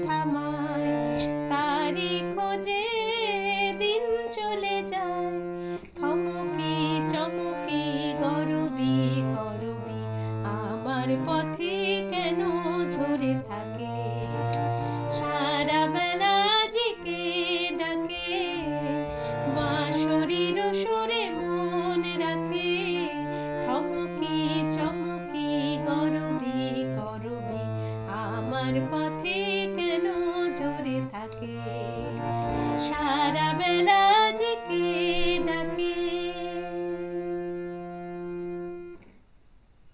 থামায়, তারি খোঁজে দিন চলে যায়। থমকে চমকে গরবি গরবি আমার পথে